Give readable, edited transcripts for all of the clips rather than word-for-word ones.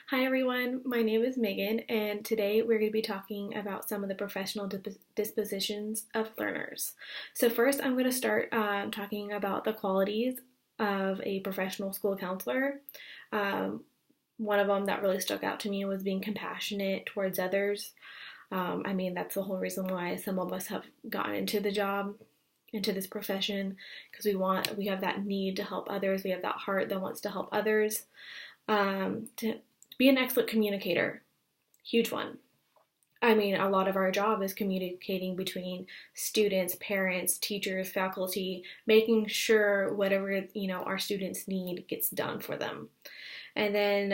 Hi everyone, my name is Megan, and today we're going to be talking about some of the professional dispositions of learners. So, first, I'm going to start talking about the qualities of a professional school counselor. Um, One of them that really stuck out to me was being compassionate towards others. That's the whole reason why some of us have gotten into the job, into this profession, because we have that need to help others. We have that heart that wants to help others. To be an excellent communicator, huge one. A lot of our job is communicating between students, parents, teachers, faculty, making sure whatever our students need gets done for them. And then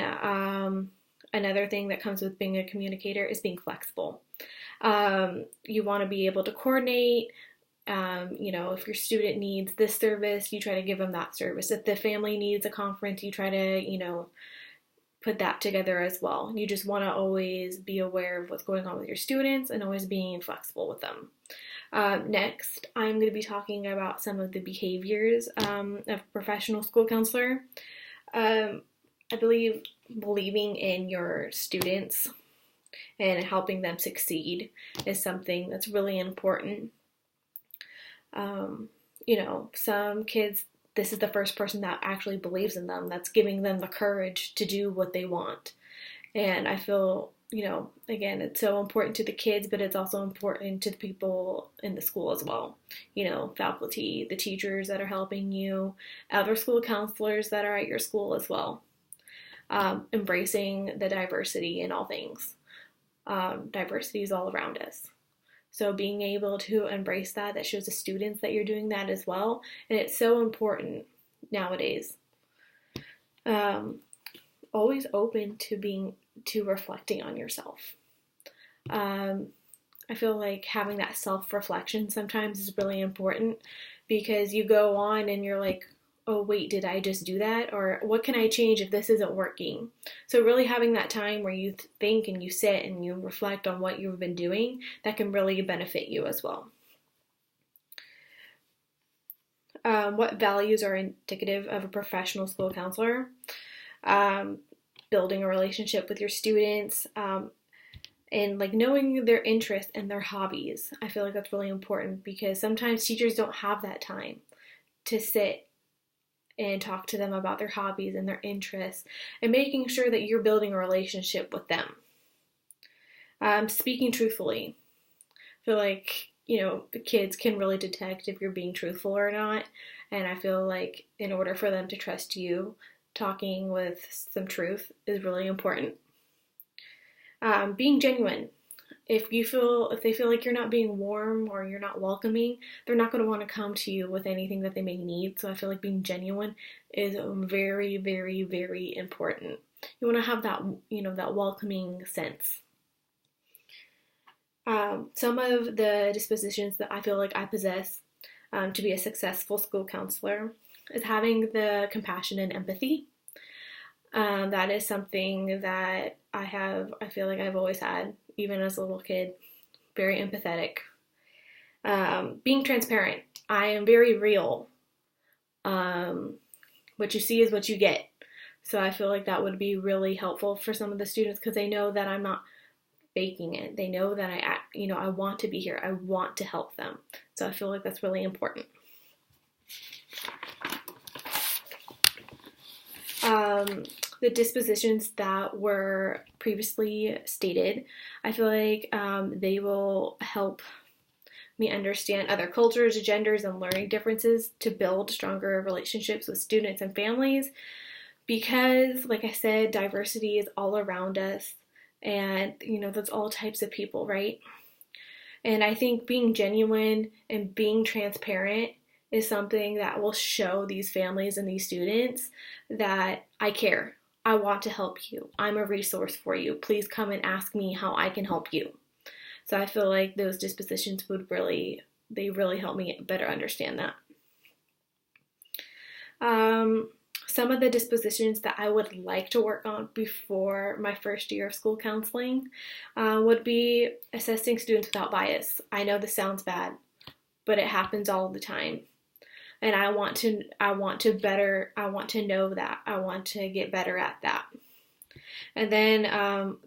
another thing that comes with being a communicator is being flexible. You want to be able to coordinate. If your student needs this service, you try to give them that service. If the family needs a conference, you try to, put that together as well. You just want to always be aware of what's going on with your students and always being flexible with them. Next, I'm going to be talking about some of the behaviors of a professional school counselor. I believe believing in your students and helping them succeed is something that's really important. Some kids, this is the first person that actually believes in them, that's giving them the courage to do what they want. And I feel, again, it's so important to the kids, but it's also important to the people in the school as well. Faculty, the teachers that are helping you, other school counselors that are at your school as well. Embracing the diversity in all things. Diversity is all around us. So being able to embrace that shows the students that you're doing that as well. And it's so important nowadays. Always open to reflecting on yourself. I feel like having that self-reflection sometimes is really important, because you go on and you're like, oh wait, did I just do that? Or what can I change if this isn't working? So really having that time where you think and you sit and you reflect on what you've been doing, that can really benefit you as well. What values are indicative of a professional school counselor? Building a relationship with your students, and knowing their interests and their hobbies. I feel like that's really important, because sometimes teachers don't have that time to sit and talk to them about their hobbies and their interests, and making sure that you're building a relationship with them. Speaking truthfully. I feel like, the kids can really detect if you're being truthful or not, and I feel like in order for them to trust you, talking with some truth is really important. Being genuine. If they feel like you're not being warm or you're not welcoming, they're not going to want to come to you with anything that they may need. So I feel like being genuine is very, very, very important. You want to have that, that welcoming sense. Some of the dispositions that I feel like I possess to be a successful school counselor is having the compassion and empathy. That is something that I feel like I've always had, even as a little kid. Very empathetic. Being transparent. I am very real. What you see is what you get. So I feel like that would be really helpful for some of the students, because they know that I'm not faking it. They know that I want to be here. I want to help them. So I feel like that's really important. The dispositions that were previously stated, I feel like they will help me understand other cultures, genders, and learning differences to build stronger relationships with students and families, because, like I said, diversity is all around us, and, that's all types of people, right? And I think being genuine and being transparent is something that will show these families and these students that I care. I want to help you. I'm a resource for you. Please come and ask me how I can help you. So I feel like those dispositions really help me better understand that. Some of the dispositions that I would like to work on before my first year of school counseling would be assessing students without bias. I know this sounds bad, but it happens all the time. And I want to know that. I want to get better at that. And then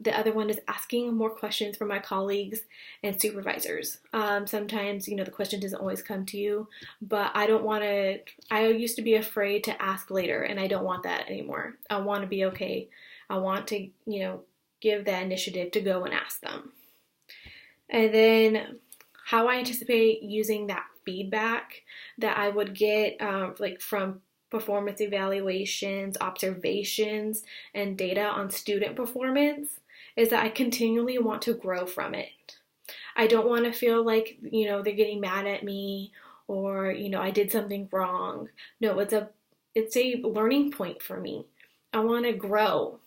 the other one is asking more questions from my colleagues and supervisors. Sometimes, the question doesn't always come to you, but I used to be afraid to ask later, and I don't want that anymore. I want to be okay. I want to, give that initiative to go and ask them. And then how I anticipate using that feedback that I would get from performance evaluations, observations, and data on student performance is that I continually want to grow from it. I don't want to feel like, they're getting mad at me or, I did something wrong. No, it's a learning point for me. I want to grow.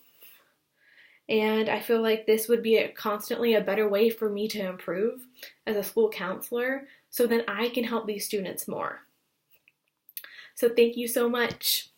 And I feel like this would be constantly a better way for me to improve as a school counselor so then I can help these students more. So thank you so much.